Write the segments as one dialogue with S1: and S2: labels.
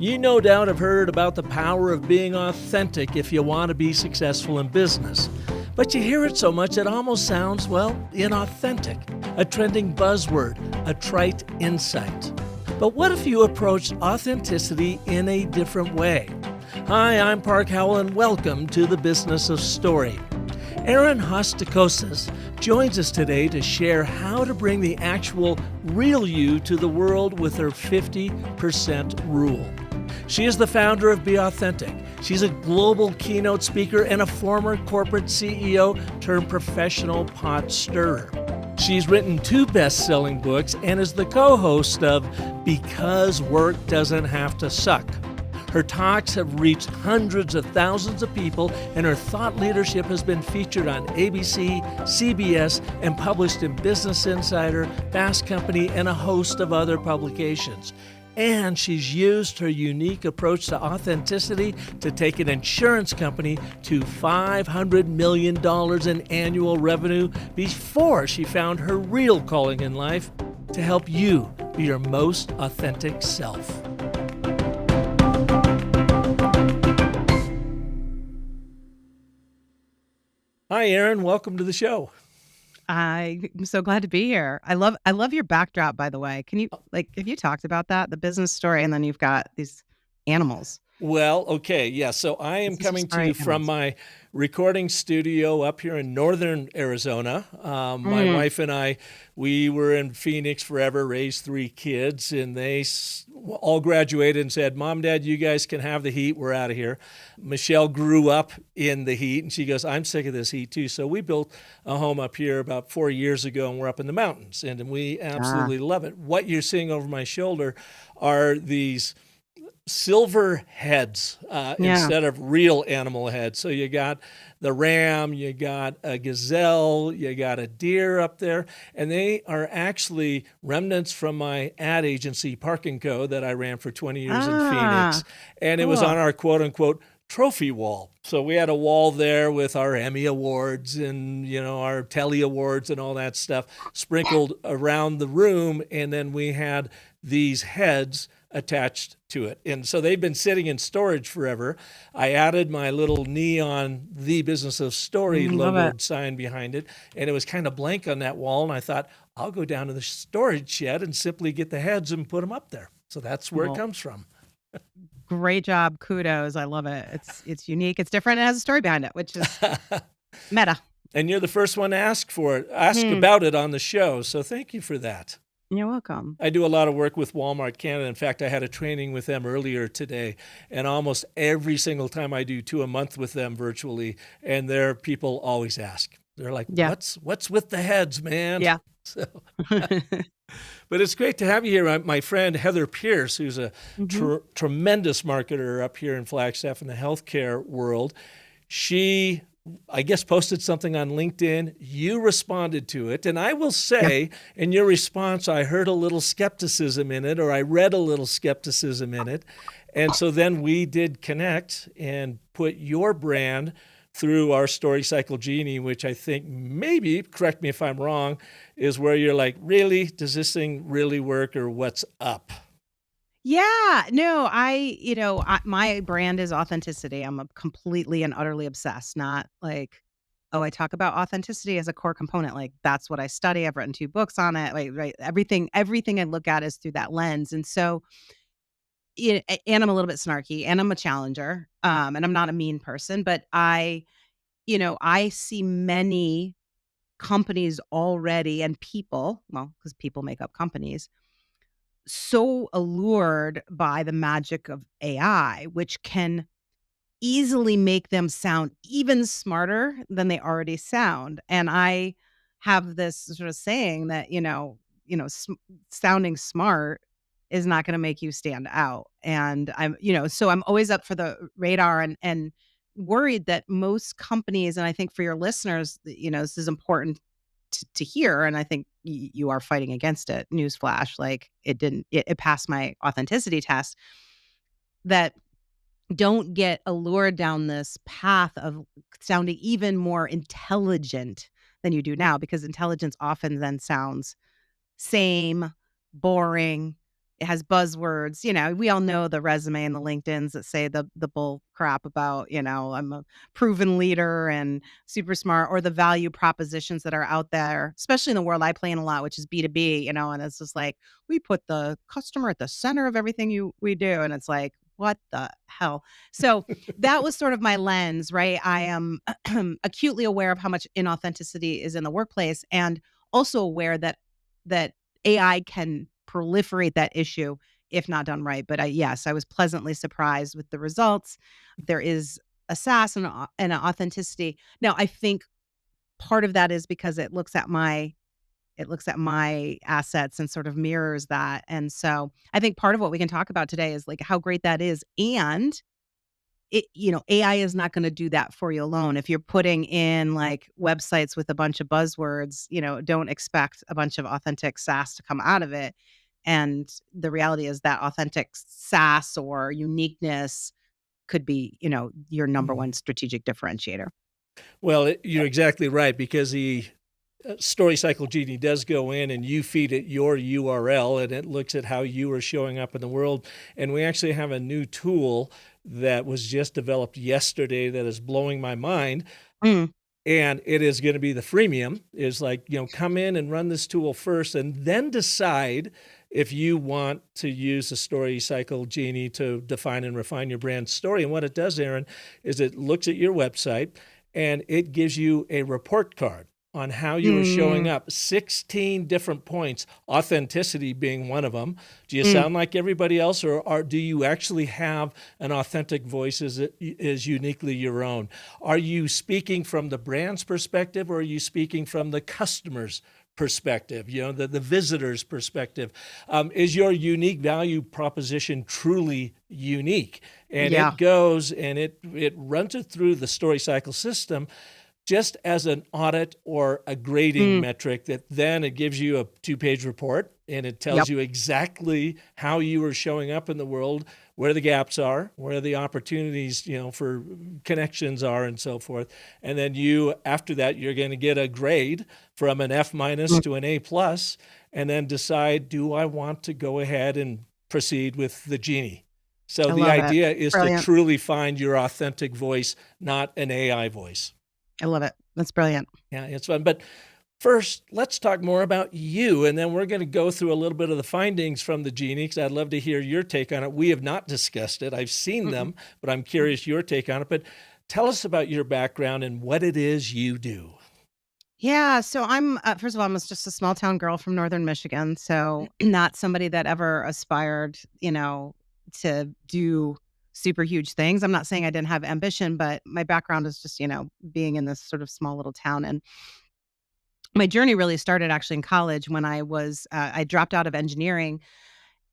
S1: You no doubt have heard about the power of being authentic if you want to be successful in business. But you hear it so much it almost sounds, well, inauthentic, a trending buzzword, a trite insight. But what if you approached authenticity in a different way? Hi, I'm Park Howell, and welcome to the Business of Story. Erin Hatzikostas joins us today to share how to bring the actual real you to the world with her 50% rule. She is the founder of Be Authentic. She's a global keynote speaker and a former corporate CEO turned professional pot stirrer. She's written 2 best-selling books and is the co-host of Because Work Doesn't Have to Suck. Her talks have reached hundreds of thousands of people, and her thought leadership has been featured on ABC, CBS, and published in Business Insider, Fast Company, and a host of other publications. And she's used her unique approach to authenticity to take an insurance company to $500 million in annual revenue before she found her real calling in life, to help you be your most authentic self. Hi, Erin. Welcome to the show.
S2: I'm so glad to be here. I love your backdrop, by the way. Can you have you talked about that? The business story, and then you've got these animals.
S1: Well, okay, yeah. So I am coming to you from my recording studio up here in northern Arizona. My wife and I, we were in Phoenix forever, raised 3 kids, and they all graduated and said, "Mom, Dad, you guys can have the heat. We're out of here." Michelle grew up in the heat, and she goes, "I'm sick of this heat too." So we built a home up here about 4 years ago, and we're up in the mountains, and we absolutely love it. What you're seeing over my shoulder are these silver heads instead of real animal heads. So you got the ram, you got a gazelle, you got a deer up there, and they are actually remnants from my ad agency, Park & Co., that I ran for 20 years in Phoenix. And it was on our quote-unquote trophy wall. So we had a wall there with our Emmy Awards and, our Telly Awards and all that stuff sprinkled around the room, and then we had these heads attached to it. And so they've been sitting in storage forever. I added my little neon The Business of Story logo sign behind it, and it was kind of blank on that wall. And I thought, I'll go down to the storage shed and simply get the heads and put them up there. So that's where it comes from.
S2: Great job. Kudos. I love it. It's unique. It's different. It has a story behind it, which is meta.
S1: And you're the first one to ask about it on the show. So thank you for that.
S2: You're welcome.
S1: I do a lot of work with Walmart Canada. In fact, I had a training with them earlier today, and almost every single time I do 2 a month with them virtually, and their people always ask. They're like, what's with the heads, man?
S2: Yeah.
S1: So, but it's great to have you here. My friend Heather Pierce, who's a tremendous marketer up here in Flagstaff in the healthcare world, she, I guess, posted something on LinkedIn. You responded to it. And I will say, in your response, I heard a little skepticism in it, or I read a little skepticism in it. And so then we did connect and put your brand through our Story Cycle Genie, which I think maybe, correct me if I'm wrong, is where you're like, really? Does this thing really work, or what's up?
S2: Yeah, no, my brand is authenticity. I'm completely and utterly obsessed, not like, I talk about authenticity as a core component. Like, that's what I study. I've written 2 books on it. Like, right. Everything I look at is through that lens. And so, and I'm a little bit snarky, and I'm a challenger. And I'm not a mean person, but I see many companies already, and people, because people make up companies, so allured by the magic of AI, which can easily make them sound even smarter than they already sound. And I have this sort of saying that, sounding smart is not going to make you stand out. And so I'm always up for the radar and worried that most companies, and I think for your listeners, this is important to hear, and I think you are fighting against it. Newsflash, like it passed my authenticity test. That don't get allured down this path of sounding even more intelligent than you do now, because intelligence often then sounds same, boring, It has buzzwords. We all know the resume and the LinkedIns that say the bull crap about, I'm a proven leader and super smart, or the value propositions that are out there, especially in the world I play in a lot, which is B2B, and it's just like, we put the customer at the center of everything we do. And it's like, what the hell? So that was sort of my lens, right? I am acutely aware of how much inauthenticity is in the workplace, and also aware that AI can proliferate that issue if not done right. But yes, I was pleasantly surprised with the results. There is a sass and an authenticity. Now, I think part of that is because it looks at my assets and sort of mirrors that. And so I think part of what we can talk about today is like how great that is. And AI is not going to do that for you alone. If you're putting in like websites with a bunch of buzzwords, don't expect a bunch of authentic SaaS to come out of it. And the reality is that authentic SaaS or uniqueness could be, your number
S1: Mhm.
S2: one strategic differentiator.
S1: Well, you're exactly right, because the Story Cycle Genie does go in and you feed it your URL and it looks at how you are showing up in the world. And we actually have a new tool that was just developed yesterday that is blowing my mind.
S2: Mm,
S1: And it is going to be the freemium, is like, come in and run this tool first and then decide if you want to use the Story Cycle Genie to define and refine your brand story. And what it does, Erin, is it looks at your website and it gives you a report card on how you are showing
S2: mm,
S1: up. 16 different points, authenticity being one of them. Do you
S2: mm.
S1: sound like everybody else, or do you actually have an authentic voice is uniquely your own? Are you speaking from the brand's perspective, or are you speaking from the customer's perspective, the visitor's perspective? Is your unique value proposition truly unique? And
S2: Yeah.
S1: it goes and it runs it through the Story Cycle system just as an audit or a grading
S2: Mm,
S1: metric, that then it gives you a 2-page report and it tells
S2: yep.
S1: you exactly how you are showing up in the world, where the gaps are, where the opportunities, for connections are, and so forth. And then after that, you're going to get a grade from an F minus
S2: Mm,
S1: to an A plus, and then decide, do I want to go ahead and proceed with the Genie? So
S2: I
S1: the
S2: love it.
S1: idea is to
S2: Brilliant.
S1: truly find your authentic voice, not an AI voice.
S2: I love it. That's brilliant.
S1: Yeah, it's fun. But first, let's talk more about you, and then we're going to go through a little bit of the findings from the Genie, because I'd love to hear your take on it. We have not discussed it. I've seen
S2: Mm-mm.
S1: them, but I'm curious your take on it. But tell us about your background and what it is you do.
S2: Yeah, so I'm first of all, I'm just a small town girl from northern Michigan, so not somebody that ever aspired, to do super huge things. I'm not saying I didn't have ambition, but my background is just, being in this sort of small little town. And my journey really started actually in college when I dropped out of engineering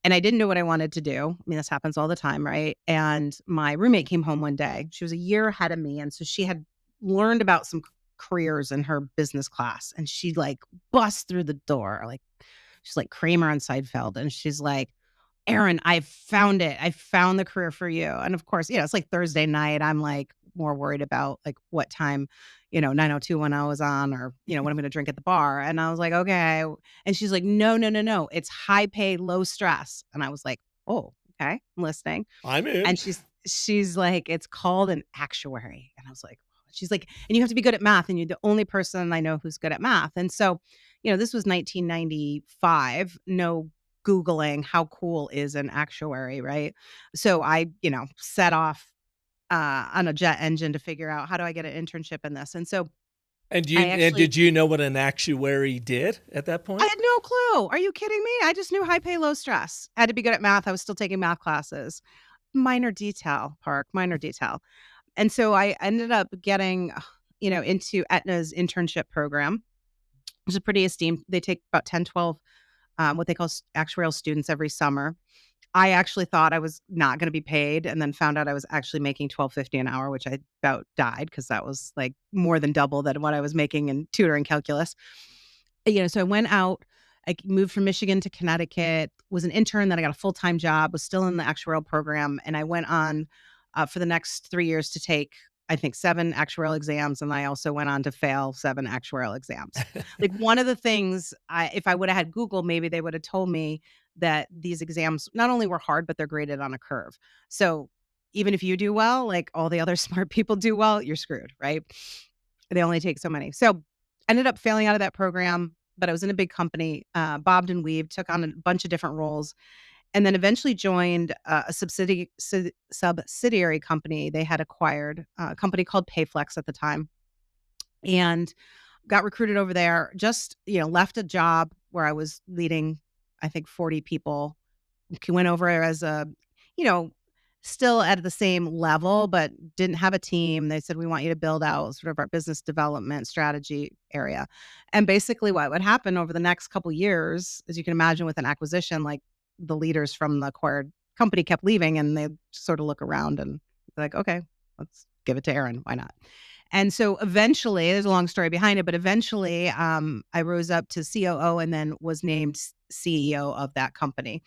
S2: and I didn't know what I wanted to do. I mean, this happens all the time, right? And my roommate came home one day. She was a year ahead of me. And so she had learned about some careers in her business class. And she like busts through the door, like she's like Kramer on Seinfeld. And she's like, Erin, I found it. I found the career for you. And of course, it's like Thursday night. I'm like more worried about like what time, 902 when I was on, or, what I'm going to drink at the bar. And I was like, okay. And she's like, no, no, no, no. It's high pay, low stress. And I was like, oh, okay. I'm listening.
S1: I'm in.
S2: And she's like, it's called an actuary. And I was like, she's like, and you have to be good at math. And you're the only person I know who's good at math. And so, this was 1995. No Googling how cool is an actuary, right? So I, set off on a jet engine to figure out how do I get an internship in this. And so I
S1: And
S2: actually
S1: did you know what an actuary did at that
S2: I
S1: point?
S2: had no clue. Are you kidding me? I just knew high pay, low stress. I had to be good at math. I was still taking math classes. Minor detail, Park, minor detail. And so I ended up getting, into Aetna's internship program, which is pretty esteemed. They take about 10, 12, what they call actuarial students every summer. I actually thought I was not gonna be paid, and then found out I was actually making $12.50 an hour, which I about died because that was, like, more than double than what I was making in tutoring calculus. So I went out, moved from Michigan to Connecticut, was an intern, then I got a full-time job, was still in the actuarial program, and I went on, for the next 3 years to take I think 7 actuarial exams, and I also went on to fail 7 actuarial exams. Like, one of the things if I would have had Google, maybe they would have told me that these exams not only were hard, but they're graded on a curve. So, even if you do well, like all the other smart people do well, you're screwed, right? They only take so many. So, ended up failing out of that program, but I was in a big company, bobbed and weaved, took on a bunch of different roles, and then eventually joined a subsidiary company. They had acquired a company called Payflex at the time, and got recruited over there. Just, left a job where I was leading, I think, 40 people. Went over as you know, still at the same level, but didn't have a team. They said, we want you to build out sort of our business development strategy area. And basically what would happen over the next couple years, as you can imagine with an acquisition, like the leaders from the acquired company kept leaving, and they sort of look around and like, okay, let's give it to Erin. Why not? And so eventually, there's a long story behind it, but eventually I rose up to COO and then was named CEO of that company.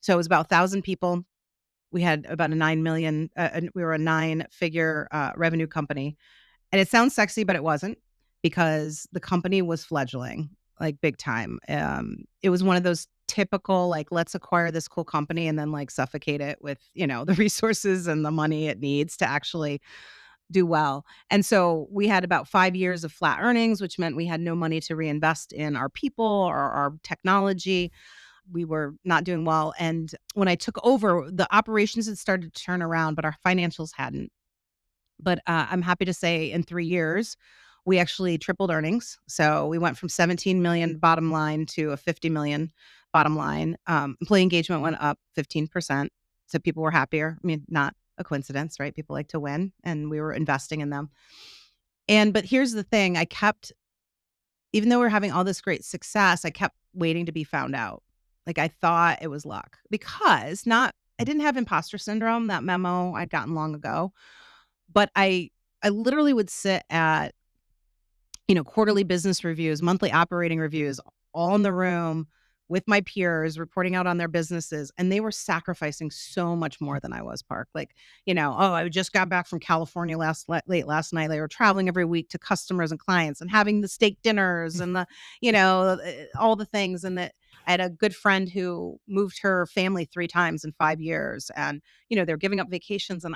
S2: So it was about 1,000 people. We had about a 9 million, we were a 9-figure revenue company. And it sounds sexy, but it wasn't, because the company was fledgling, like big time. It was one of those typical, like, let's acquire this cool company and then like suffocate it with, the resources and the money it needs to actually do well. And so we had about 5 years of flat earnings, which meant we had no money to reinvest in our people or our technology. We were not doing well. And when I took over, the operations had started to turn around, but our financials hadn't. But I'm happy to say in 3 years, we actually tripled earnings. So we went from 17 million bottom line to a 50 million bottom line. Employee engagement went up 15%. So people were happier. I mean, not a coincidence, right? People like to win, and we were investing in them. But here's the thing, even though we're having all this great success, I kept waiting to be found out. Like, I thought it was luck, because I didn't have imposter syndrome. That memo I'd gotten long ago, but I literally would sit at, quarterly business reviews, monthly operating reviews, all in the room with my peers reporting out on their businesses. And they were sacrificing so much more than I was, Park. Like, oh, I just got back from California late last night. They were traveling every week to customers and clients and having the steak dinners and all the things. And that I had a good friend who moved her family 3 times in 5 years. And, they're giving up vacations. And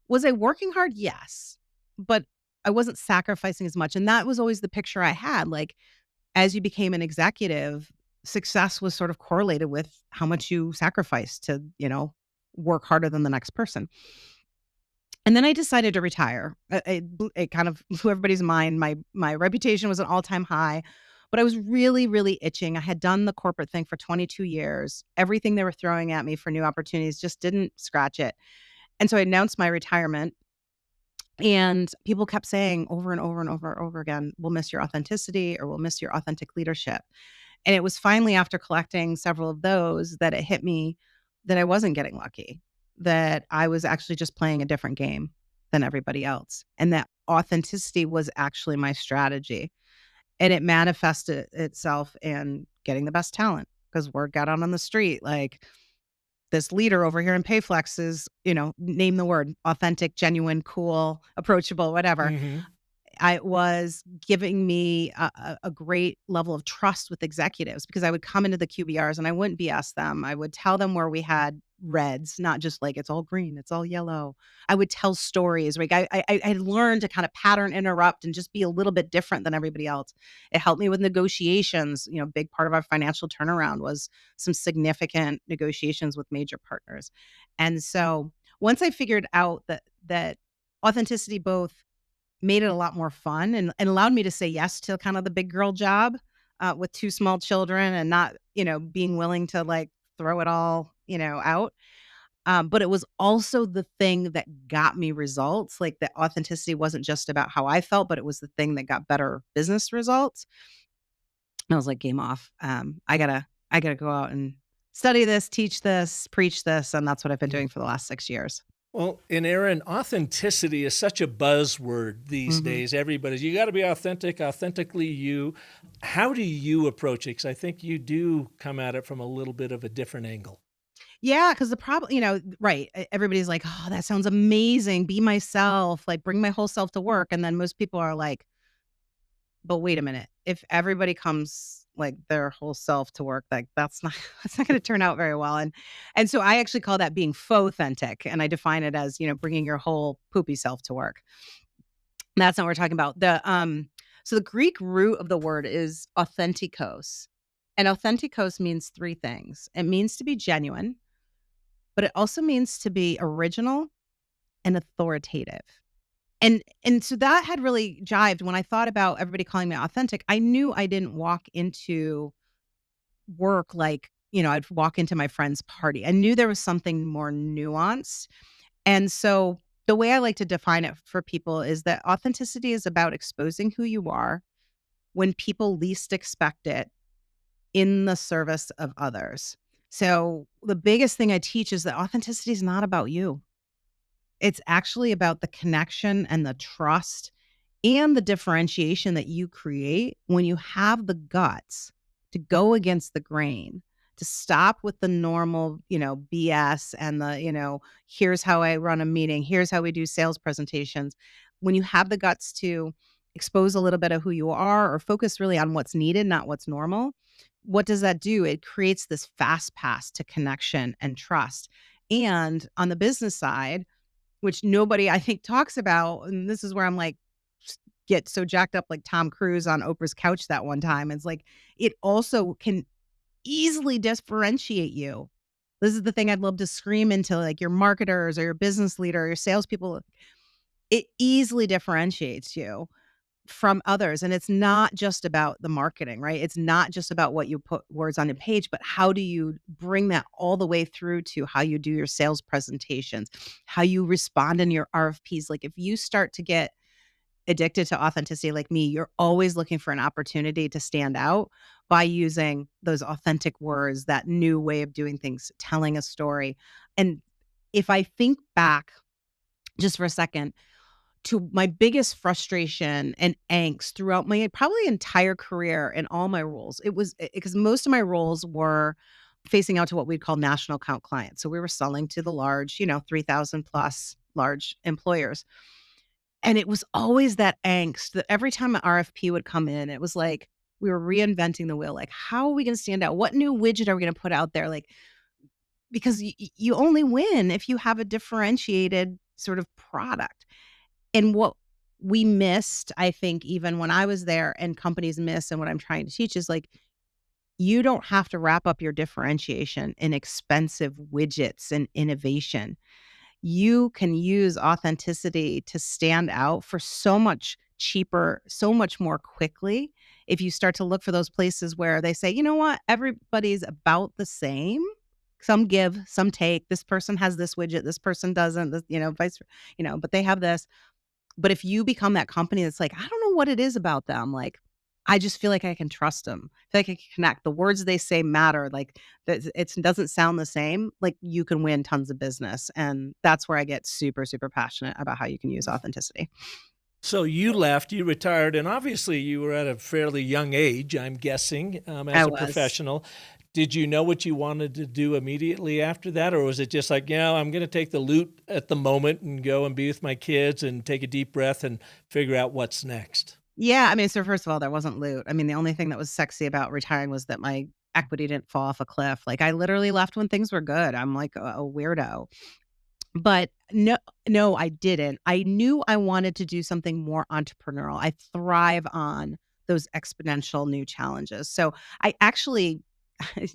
S2: was I working hard? Yes. But I wasn't sacrificing as much. And that was always the picture I had. Like, as you became an executive, success was sort of correlated with how much you sacrificed to, work harder than the next person. And then I decided to retire. It kind of blew everybody's mind. My reputation was an all-time high, but I was really, really itching. I had done the corporate thing for 22 years. Everything they were throwing at me for new opportunities just didn't scratch it. And so I announced my retirement. And people kept saying over and over and over and over again, we'll miss your authenticity, or we'll miss your authentic leadership. And it was finally after collecting several of those that it hit me that I wasn't getting lucky, that I was actually just playing a different game than everybody else. And that authenticity was actually my strategy. And it manifested itself in getting the best talent, because word got out on the street. Like, this leader over here in Payflex is, name the word, authentic, genuine, cool, approachable, whatever.
S1: Mhm.
S2: I was giving me a great level of trust with executives, because I would come into the QBRs and I wouldn't BS them. I would tell them where we had reds, not just like it's all green, it's all yellow. I would tell stories. Like, I had learned to kind of pattern interrupt and just be a little bit different than everybody else. It helped me with negotiations. Big part of our financial turnaround was some significant negotiations with major partners. And so once I figured out that authenticity both made it a lot more fun and allowed me to say yes to kind of the big girl job with 2 small children, and not, being willing to like throw it all, out. But it was also the thing that got me results. Like, the authenticity wasn't just about how I felt, but it was the thing that got better business results. And I was like, game off. I gotta go out and study this, teach this, preach this. And that's what I've been doing for the last 6 years.
S1: Well, and Erin, authenticity is such a buzzword these
S2: Mhm.
S1: days. You got to be authentic, authentically you. How do you approach it? Because I think you do come at it from a little bit of a different angle.
S2: Yeah, because the problem, right, everybody's like, "Oh, that sounds amazing. Be myself, like, bring my whole self to work." And then most people are like, "But wait a minute. If everybody comes, like, their whole self to work, like, that's not that's not gonna turn out very well." And so I actually call that being faux authentic, and I define it as, bringing your whole poopy self to work. That's not what we're talking about. So the Greek root of the word is authentikos, and authentikos means 3 things. It means to be genuine, but it also means to be original and authoritative. And so that had really jived when I thought about everybody calling me authentic. I knew I didn't walk into work like, I'd walk into my friend's party. I knew there was something more nuanced. And so the way I like to define it for people is that authenticity is about exposing who you are when people least expect it in the service of others. So the biggest thing I teach is that authenticity is not about you. It's actually about the connection and the trust and the differentiation that you create when you have the guts to go against the grain, to stop with the normal, BS and here's how I run a meeting, here's how we do sales presentations. When you have the guts to expose a little bit of who you are or focus really on what's needed, not what's normal, what does that do? It creates this fast pass to connection and trust. And on the business side, which nobody I think talks about, and this is where I'm like, get so jacked up like Tom Cruise on Oprah's couch that one time. It's like, it also can easily differentiate you. This is the thing I'd love to scream into like your marketers or your business leader or your salespeople. It easily differentiates you from others. And it's not just about the marketing, right? It's not just about what you put words on a page, but how do you bring that all the way through to how you do your sales presentations, how you respond in your RFPs. Like if you start to get addicted to authenticity like me, you're always looking for an opportunity to stand out by using those authentic words, that new way of doing things, telling a story. And if I think back just for a second, to my biggest frustration and angst throughout my probably entire career and all my roles. It was because most of my roles were facing out to what we'd call national account clients. So we were selling to the large, 3,000 plus large employers. And it was always that angst that every time an RFP would come in, it was like we were reinventing the wheel. Like, how are we going to stand out? What new widget are we going to put out there? Like, because you only win if you have a differentiated sort of product. And what we missed, I think, even when I was there and companies miss, and what I'm trying to teach is like, you don't have to wrap up your differentiation in expensive widgets and innovation. You can use authenticity to stand out for so much cheaper, so much more quickly. If you start to look for those places where they say, you know what, everybody's about the same. Some give, some take. This person has this widget, this person doesn't, this, but they have this. But if you become that company that's like, I don't know what it is about them, like, I just feel like I can trust them. I feel like I can connect. The words they say matter. Like, that it doesn't sound the same. Like, you can win tons of business, and that's where I get super, super passionate about how you can use authenticity.
S1: So you left, you retired, and obviously you were at a fairly young age, I'm guessing,
S2: I
S1: as a
S2: was.
S1: professional. Did you know what you wanted to do immediately after that? Or was it just like, I'm going to take the loot at the moment and go and be with my kids and take a deep breath and figure out what's next?
S2: Yeah, I mean, so first of all, there wasn't loot. I mean, the only thing that was sexy about retiring was that my equity didn't fall off a cliff. Like, I literally left when things were good. I'm like a weirdo. But no, I didn't. I knew I wanted to do something more entrepreneurial. I thrive on those exponential new challenges. So I actually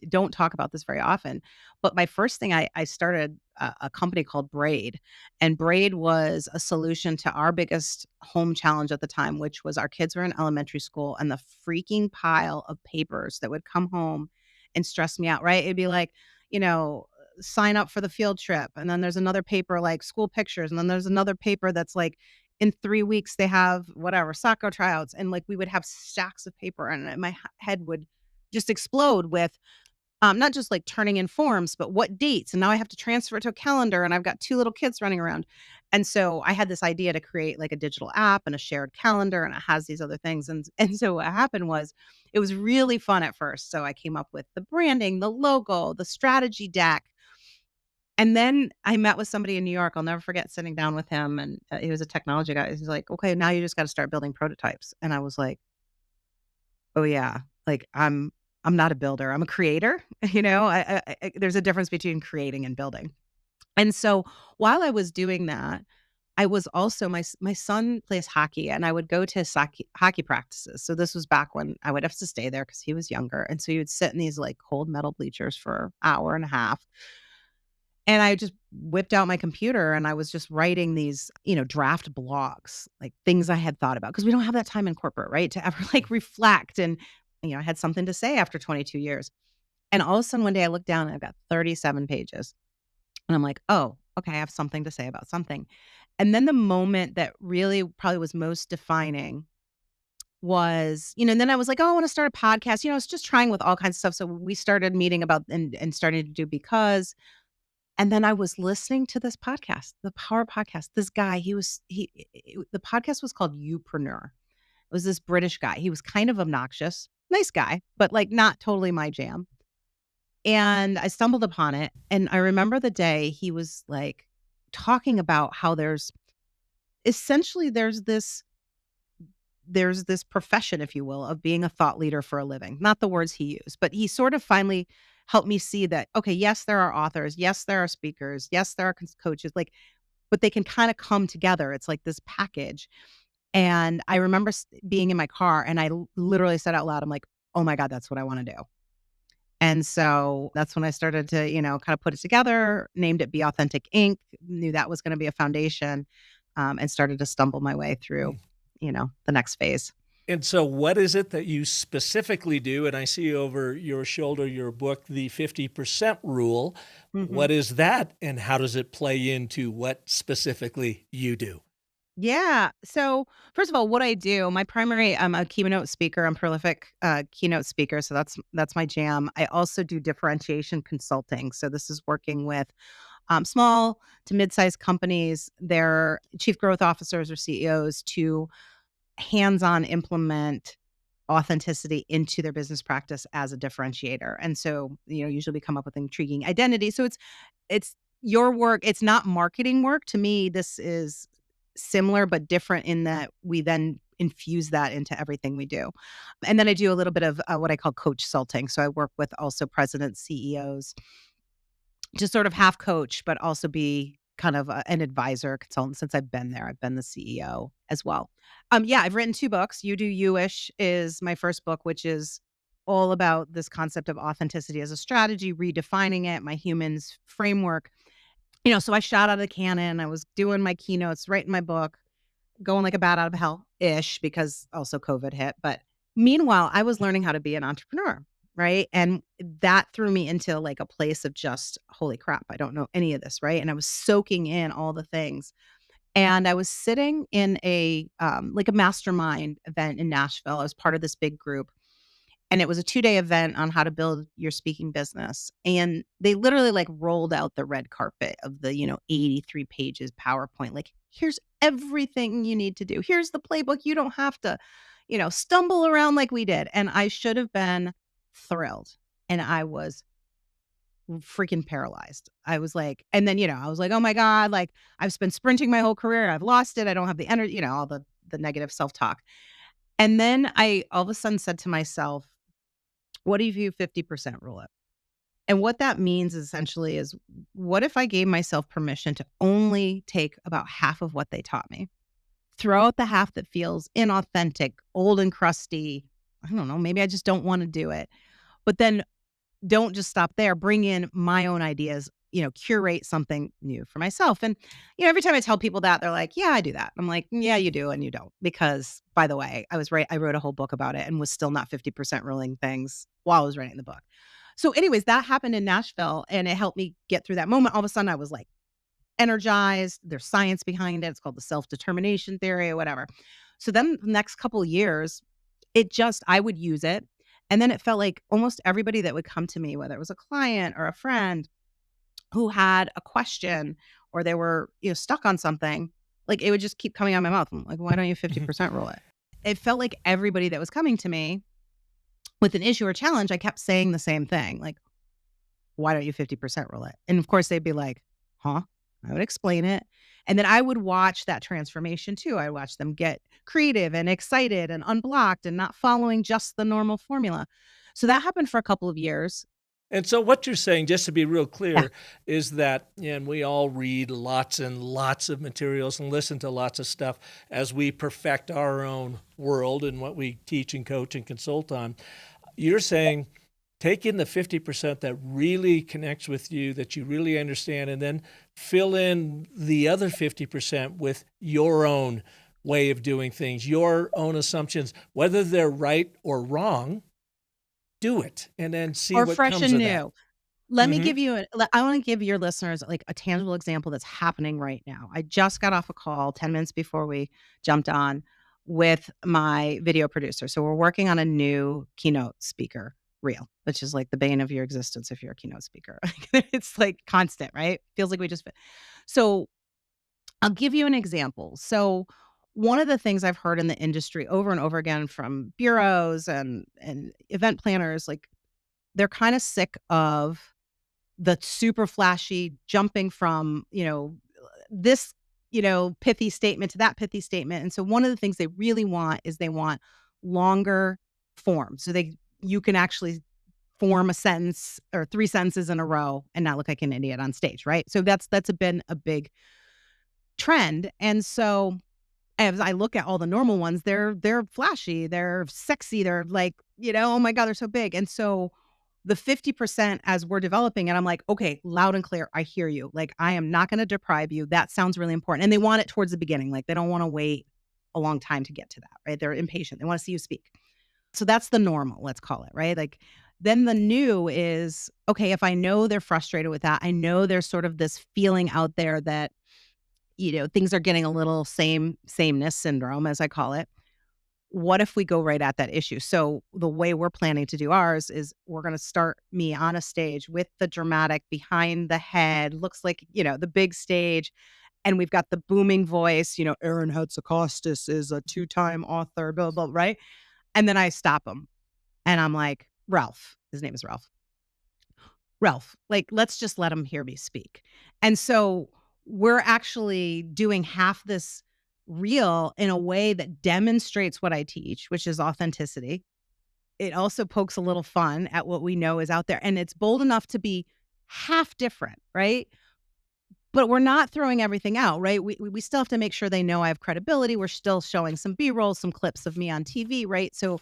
S2: don't talk about this very often, but my first thing I started a company called Braid, and Braid was a solution to our biggest home challenge at the time, which was our kids were in elementary school and the freaking pile of papers that would come home and stress me out, right? It'd be like, you know, sign up for the field trip. And then there's another paper like school pictures. And then there's another paper that's like in 3 weeks they have whatever soccer tryouts. And like we would have stacks of paper and my head would just explode with not just like turning in forms, but what dates. And now I have to transfer it to a calendar and I've got 2 little kids running around. And so I had this idea to create like a digital app and a shared calendar and it has these other things. And so what happened was it was really fun at first. So I came up with the branding, the logo, the strategy deck, And then I met with somebody in New York. I'll never forget sitting down with him, and he was a technology guy. He's like, "Okay, now you just got to start building prototypes." And I was like, "Oh yeah, like I'm not a builder. I'm a creator." There's a difference between creating and building. And so while I was doing that, I was also my son plays hockey, and I would go to his hockey practices. So this was back when I would have to stay there because he was younger, and so he would sit in these, like, cold metal bleachers for an hour and a half, and I just whipped out my computer, and I was just writing these, draft blogs, like, things I had thought about because we don't have that time in corporate, right, to ever, like, reflect, and, I had something to say after 22 years. And all of a sudden, one day I look down, and I've got 37 pages. And I'm like, "Oh, okay, I have something to say about something." And then the moment that really probably was most defining was, and then I was like, "Oh, I wanna start a podcast." I was just trying with all kinds of stuff. So we started meeting about and starting to do Because. And then I was listening to this podcast, the Power Podcast. This guy, the podcast was called Youpreneur. It was this British guy. He was kind of obnoxious, nice guy, but, like, not totally my jam. And I stumbled upon it, and I remember the day he was, like, talking about how there's this profession, if you will, of being a thought leader for a living. Not the words he used, but he sort of finally helped me see that, okay, yes, there are authors, yes, there are speakers, yes, there are coaches, like, but they can kinda come together. It's like this package. And I remember being in my car, and I literally said out loud, I'm like, "Oh my god, that's what I wanna do." And so that's when I started to, kind of put it together, named it Be Authentic Inc., knew that was gonna be a foundation, and started to stumble my way through, the next phase.
S1: And so what is it that you specifically do? And I see over your shoulder your book, The 50% Rule.
S2: Mhm.
S1: What is that, and how does it play into what specifically you do?
S2: Yeah. So, first of all, what I do, I'm a keynote speaker. I'm prolific keynote speaker, so that's my jam. I also do differentiation consulting. So this is working with small to mid-sized companies, their chief growth officers or CEOs to hands-on implement authenticity into their business practice as a differentiator. And so, usually we come up with intriguing identity. So it's your work. It's not marketing work. To me, this is similar but different in that we then infuse that into everything we do. And then I do a little bit of what I call coach salting. So I work with also presidents, CEOs, to sort of half coach, but also be kind of an advisor consultant since I've been there. I've been the CEO as well. Yeah, I've written 2 books. You Do You-ish is my first book, which is all about this concept of authenticity as a strategy, redefining it, my humans framework. So I shot out of the cannon. I was doing my keynotes, writing my book, going like a bat out of hell-ish because also COVID hit. But meanwhile, I was learning how to be an entrepreneur, right? And that threw me into like a place of just, holy crap, I don't know any of this, right? And I was soaking in all the things. And I was sitting in like a mastermind event in Nashville. I was part of this big group. And it was a 2-day event on how to build your speaking business. And they literally like rolled out the red carpet of the, 83 pages PowerPoint. Like, here's everything you need to do. Here's the playbook. You don't have to, stumble around like we did. And I should have been thrilled. And I was freaking paralyzed. I was like, and then, I was like, oh my God, like I've been sprinting my whole career. I've lost it. I don't have the energy, all the negative self-talk. And then I all of a sudden said to myself, what if you 50% rule it? And what that means essentially is, what if I gave myself permission to only take about half of what they taught me? Throw out the half that feels inauthentic, old and crusty. I don't know, maybe I just don't want to do it. But then don't just stop there. Bring in my own ideas, curate something new for myself. And, every time I tell people that, they're like, yeah, I do that. I'm like, yeah, you do. And you don't. Because by the way, I was right. I wrote a whole book about it and was still not 50% ruling things while I was writing the book. So anyways, that happened in Nashville and it helped me get through that moment. All of a sudden I was like energized. There's science behind it. It's called the self-determination theory or whatever. So then the next couple of years, I would use it. And then it felt like almost everybody that would come to me, whether it was a client or a friend who had a question or they were, stuck on something, like it would just keep coming out of my mouth. I'm like, why don't you 50% rule it? It felt like everybody that was coming to me with an issue or challenge, I kept saying the same thing. Like, why don't you 50% rule it? And of course they'd be like, huh? I would explain it. And then I would watch that transformation too. I watch them get creative and excited and unblocked and not following just the normal formula. So that happened for a couple of years.
S1: And so what you're saying, just to be real
S2: Yeah.
S1: clear, is that, and we all read lots and lots of materials and listen to lots of stuff as we perfect our own world and what we teach and coach and consult on. You're saying take in the 50% that really connects with you, that you really understand, and then fill in the other 50% with your own way of doing things, your own assumptions, whether they're right or wrong. Do it and then see
S2: Or
S1: what
S2: fresh
S1: comes
S2: and
S1: of that.
S2: new. Let me
S1: Mm-hmm.
S2: give you I wanna give your listeners, like, a tangible example that's happening right now. I just got off a call 10 minutes before we jumped on with my video producer. So we're working on a new keynote speaker reel, which is like the bane of your existence if you're a keynote speaker. It's, like, constant, right? Feels like we just so I'll give you an example. So one of the things I've heard in the industry over and over again from bureaus and event planners, like, they're kinda sick of the super flashy jumping from, this, pithy statement to that pithy statement. And so one of the things they really want is they want longer form. So you can actually form a sentence or 3 sentences in a row and not look like an idiot on stage, right? So that's been a big trend. And so as I look at all the normal ones, they're flashy, they're sexy, they're like, oh my God, they're so big. And so the 50% as we're developing it, I'm like, okay, loud and clear, I hear you. Like, I am not going to deprive you. That sounds really important. And they want it towards the beginning. Like, they don't want to wait a long time to get to that, right? They're impatient. They want to see you speak. So that's the normal, let's call it, right? Like, then the new is, okay, if I know they're frustrated with that, I know there's sort of this feeling out there that, things are getting a little sameness syndrome, as I call it. What if we go right at that issue? So the way we're planning to do ours is we're going to start me on a stage with the dramatic behind the head, looks like, the big stage. And we've got the booming voice, Erin Hatzikostas is a two-time author, blah, blah, blah, right? And then I stop him and I'm like, Ralph, his name is Ralph. Ralph, like, let's just let him hear me speak. And so we're actually doing half this reel in a way that demonstrates what I teach, which is authenticity. It also pokes a little fun at what we know is out there. And it's bold enough to be half different, right? But we're not throwing everything out, right? We still have to make sure they know I have credibility. We're still showing some B-roll, some clips of me on TV, right? So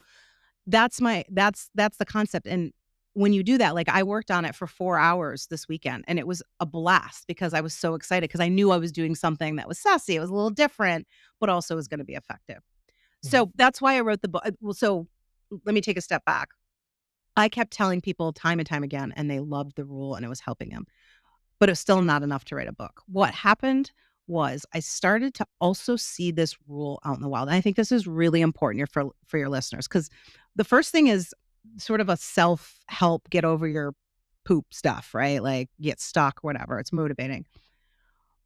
S2: that's the concept. And when you do that, like, I worked on it for 4 hours this weekend and it was a blast because I was so excited because I knew I was doing something that was sassy. It was a little different, but also was going to be effective.
S1: Mm-hmm.
S2: So that's why I wrote the book. Well, so let me take a step back. I kept telling people time and time again, and they loved the rule and it was helping them, but it's still not enough to write a book. What happened was I started to also see this rule out in the wild. And I think this is really important for your listeners because the first thing is sort of a self-help, get over your poop stuff, right? Like get stuck, whatever. It's motivating.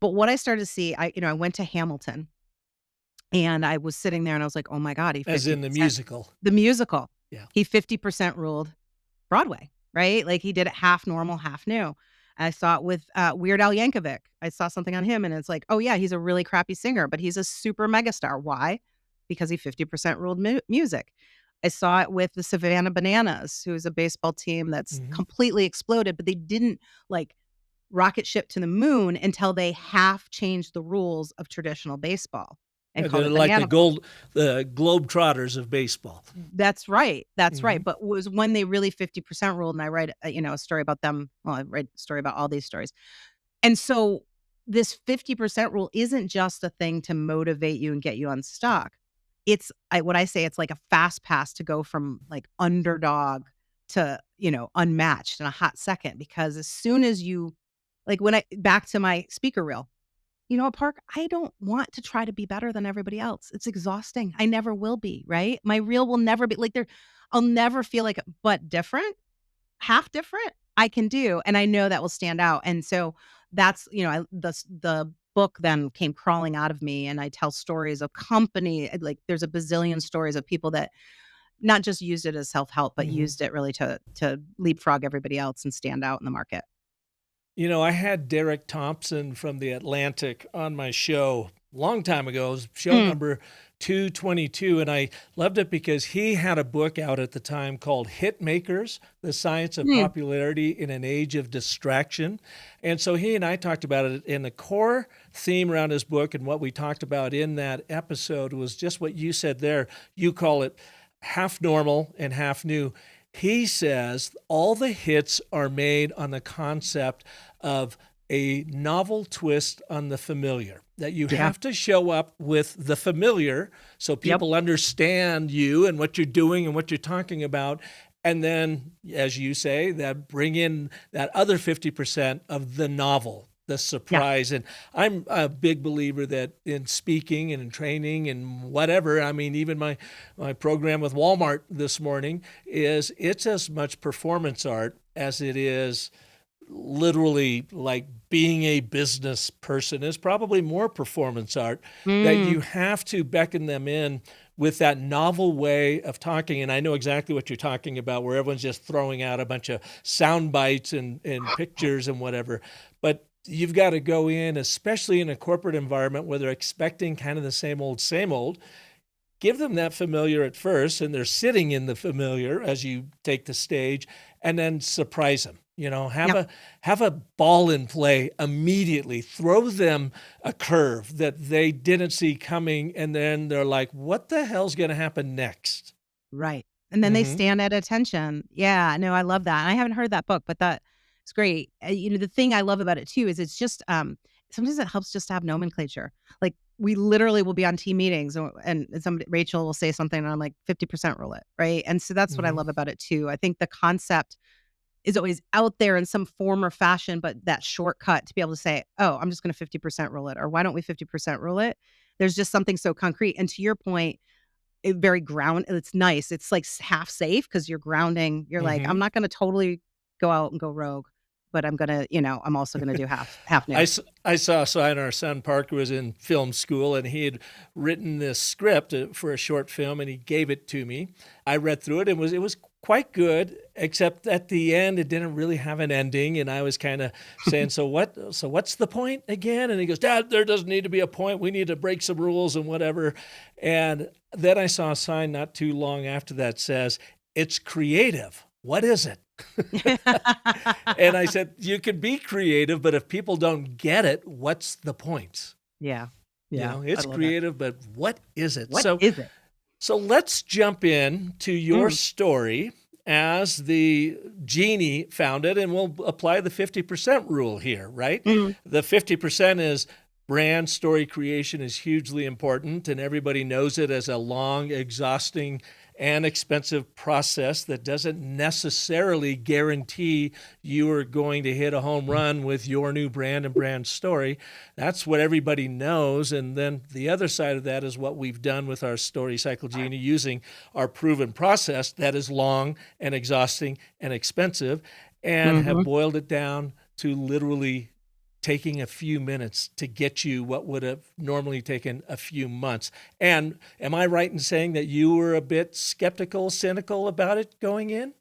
S2: But what I started to see, I went to Hamilton and I was sitting there and I was like, oh my God, he
S1: As in the
S2: 50%.
S1: musical.
S2: The musical.
S1: Yeah.
S2: He 50% ruled Broadway, right? Like, he did it half normal, half new. I saw it with, Weird Al Yankovic. I saw something on him, and it's like, "Oh, yeah, he's a really crappy singer, but he's a super megastar." Why? Because he 50% ruled music. I saw it with the Savannah Bananas, who's a baseball team that's
S1: Mm-hmm.
S2: completely exploded, but they didn't, like, rocket ship to the moon until they half changed the rules of traditional baseball and
S1: Yeah,
S2: called
S1: they're
S2: it
S1: like
S2: banana.
S1: the Globetrotters of baseball.
S2: That's
S1: Mm-hmm.
S2: right, but it was when they really 50% ruled, and I write, a story about them. Well, I write a story about all these stories. And so this 50% rule isn't just a thing to motivate you and get you unstuck. What I say, it's like a fast pass to go from, like, underdog to, unmatched in a hot second, because as soon as you like, when I back to my speaker reel, you know what, Park? I don't want to try to be better than everybody else. It's exhausting. I never will be, right? My reel will never be like I'll never feel like, but different, half different, I can do. And I know that will stand out. And so that's, the book then came crawling out of me, and I tell stories of company. Like, there's a bazillion stories of people that not just used it as self-help, but
S1: Mm-hmm.
S2: used it really to leapfrog everybody else and stand out in the market.
S1: I had Derek Thompson from The Atlantic on my show a long time ago. It was show
S2: Mm,
S1: number 222, and I loved it because he had a book out at the time called Hit Makers: The Science of
S2: mm,
S1: Popularity in an Age of Distraction. And so he and I talked about it, and the core theme around his book and what we talked about in that episode was just what you said there. You call it half normal and half new. He says all the hits are made on the concept of a novel twist on the familiar, that you
S2: yeah.
S1: have to show up with the familiar so
S2: Yep.
S1: people understand you and what you're doing and what you're talking about. And then, as you say, that bring in that other 50% of the novel, the
S2: Yeah.
S1: surprise. And I'm a big believer that in speaking and in training and whatever, I mean, even my program with Walmart this morning is it's as much performance art as it is literally like being a business person is probably more performance art, that
S2: Mm,
S1: you have to beckon them in with that novel way of talking. And I know exactly what you're talking about, where everyone's just throwing out a bunch of sound bites and pictures and whatever. But you've got to go in, especially in a corporate environment where they're expecting kind of the same old. Give them that familiar at first, and they're sitting in the familiar as you take the stage, and then surprise them. Have
S2: yeah.
S1: a ball in play immediately. Throw them a curve that they didn't see coming, and then they're like, "What the hell's going to happen next?"
S2: Right. And then they
S1: Mm-hmm.
S2: stand at attention. Yeah, no, I love that. I haven't heard that book, but that's great. The thing I love about it too is it's just sometimes it helps just to have nomenclature. Like we literally will be on team meetings and somebody Rachel will say something and I'm like 50% rule it, right? And so that's what I
S1: Mm-hmm.
S2: love about it too. I think the concept is always out there in some form or fashion, but that shortcut to be able to say, "Oh, I'm just going to 50% rule it," or "Why don't we 50% rule it?" There's just something so concrete. And to your point, very it's nice. It's like half safe because you're grounding. You're like,
S1: Mm-hmm.
S2: I'm not gonna totally go out and go rogue, but I'm gonna, I'm also gonna do half new.
S1: I saw a sign. Our son Parker was in film school, and he had written this script for a short film, and he gave it to me. I read through it, and it was quite good, except at the end it didn't really have an ending, and I was kind of saying, what's the point again? And he goes, Dad, there doesn't need to be a point. We need to break some rules and whatever. And then I saw a sign not too long after that says, it's creative. What is it? And I said, you can be creative, but if people don't get it, what's the point?
S2: Yeah. Yeah. I
S1: It's
S2: love it.
S1: creative, but what is it?
S2: What
S1: So,
S2: is it?
S1: so let's jump in to your
S2: Mm,
S1: story as the genie found it, and we'll apply the 50% rule here, right?
S2: mm.
S1: The 50% is brand story creation is hugely important, and everybody knows it as a long, exhausting, and expensive process that doesn't necessarily guarantee you are going to hit a home run with your new brand and brand story. That's what everybody knows. And then the other side of that is what we've done with our Story Cycle Genie using our proven process that is long and exhausting and expensive, and have
S2: Mhm.
S1: boiled it down to literally taking a few minutes to get you what would have normally taken a few months. And am I right in saying that you were a bit skeptical, cynical about it going in?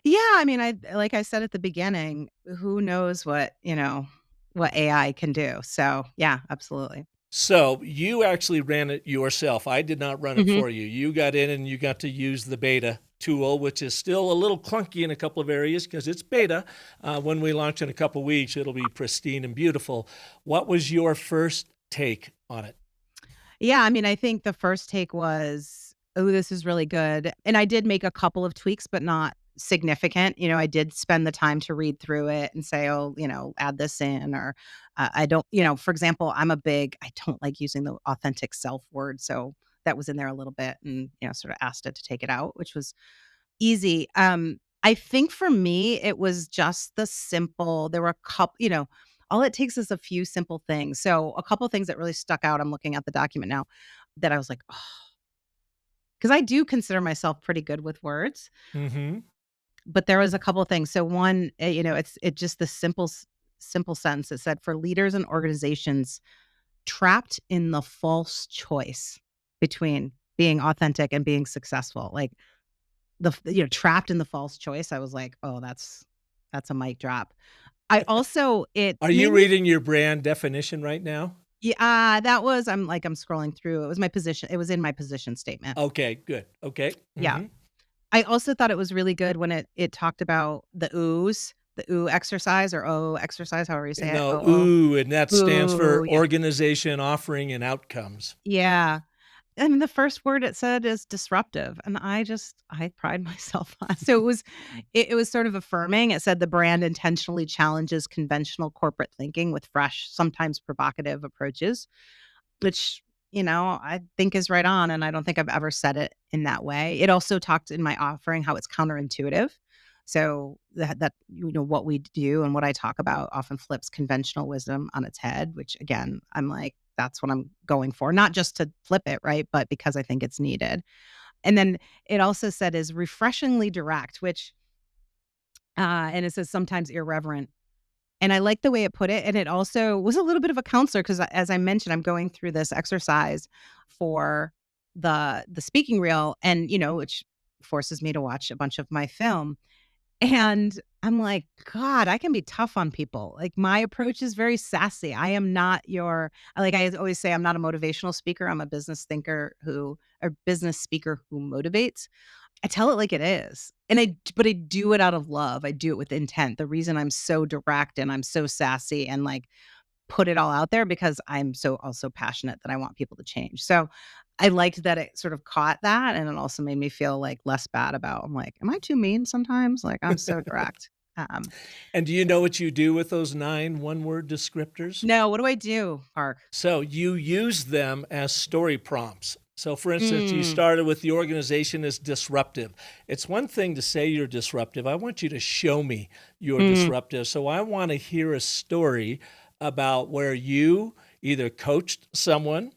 S2: Yeah, I mean, I like I said at the beginning, who knows what AI can do. So, yeah, absolutely.
S1: So you actually ran it yourself. I did not run it
S2: Mhm.
S1: for you. You got in and you got to use the beta tool, which is still a little clunky in a couple of areas because it's beta. When we launch in a couple of weeks, it'll be pristine and beautiful. What was your first take on it?
S2: Yeah, I mean, I think the first take was, "Oh, this is really good." And I did make a couple of tweaks, but not significant. I did spend the time to read through it and say, "Oh, add this in," or I don't, for example, I don't like using the authentic self word. So that was in there a little bit and, sort of asked it to take it out, which was easy. I think for me, it was just there were a couple, all it takes is a few simple things. So a couple things that really stuck out. I'm looking at the document now that I was like, oh, because I do consider myself pretty good with words,
S1: Mm-hmm.
S2: but there was a couple of things. So one, it just the simple sentence. It said for leaders and organizations trapped in the false choice between being authentic and being successful. Like trapped in the false choice. I was like, oh, that's a mic drop. I also it
S1: Are you
S2: made me
S1: reading your brand definition right now?
S2: yeah, that was I'm scrolling through. It was my position. It was in my position statement.
S1: Okay, good. Okay.
S2: Yeah.
S1: Hmm.
S2: I also thought it was really good when it talked about the oohs, the ooh exercise or O exercise, however you say it.
S1: No,
S2: O
S1: ooh, and that
S2: O.
S1: stands
S2: Ooh,
S1: for
S2: yeah.
S1: organization, offering, and outcomes.
S2: Yeah. And the first word it said is disruptive, and I pride myself on so it was sort of affirming. It said the brand intentionally challenges conventional corporate thinking with fresh, sometimes provocative approaches, which, I think is right on, and I don't think I've ever said it in that way. It also talked in my offering how it's counterintuitive. So what we do and what I talk about often flips conventional wisdom on its head, which again, I'm like, that's what I'm going for, not just to flip it, right? But because I think it's needed. And then it also said is refreshingly direct, which and it says sometimes irreverent. And I like the way it put it, and it also was a little bit of a counselor because, as I mentioned, I'm going through this exercise for the speaking reel and, which forces me to watch a bunch of my film, and I'm like, "God, I can be tough on people." Like, my approach is very sassy. I am not your like, I always say I'm not a motivational speaker, I'm a business thinker who or business speaker who motivates. I tell it like it is, and I do it out of love, I do it with intent. The reason I'm so direct and I'm so sassy and, like, put it all out there because I'm so also passionate that I want people to change. So, I liked that it sort of caught that, and it also made me feel, like, less bad about I'm like, "Am I too mean sometimes?" Like, I'm so direct. Um,
S1: And do you know what you do with those 9 one-word descriptors?
S2: no, what do I do, Park?
S1: So you use them as story prompts. So, for instance, you
S2: Mm,
S1: started with the organization is disruptive. It's one thing to say you're disruptive. I want you to show me you're
S2: mm,
S1: disruptive. So, I want to hear a story about where you either coached someone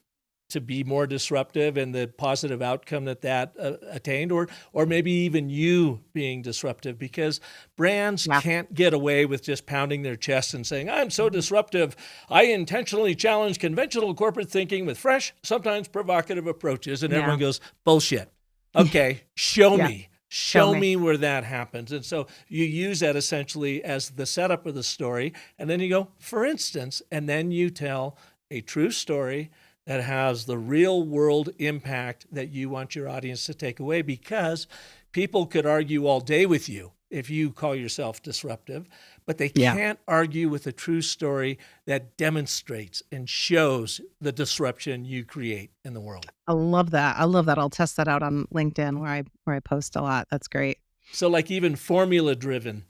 S1: to be more disruptive and the positive outcome that attained, or maybe even you being disruptive, because brands
S2: yeah.
S1: can't get away with just pounding their chest and saying, I'm so disruptive. I intentionally challenge conventional corporate thinking with fresh, sometimes provocative approaches. And
S2: Yeah.
S1: everyone goes, bullshit. Okay, show
S2: Yeah,
S1: me.
S2: show
S1: Show
S2: me.
S1: me where that happens. And so you use that essentially as the setup of the story. And then you go, for instance, and then you tell a true story that has the real world impact that you want your audience to take away, because people could argue all day with you if you call yourself disruptive, but they
S2: Yeah.
S1: can't argue with a true story that demonstrates and shows the disruption you create in the world.
S2: I love that. I love that. I'll test that out on LinkedIn where I post a lot. That's great.
S1: So, like even formula driven,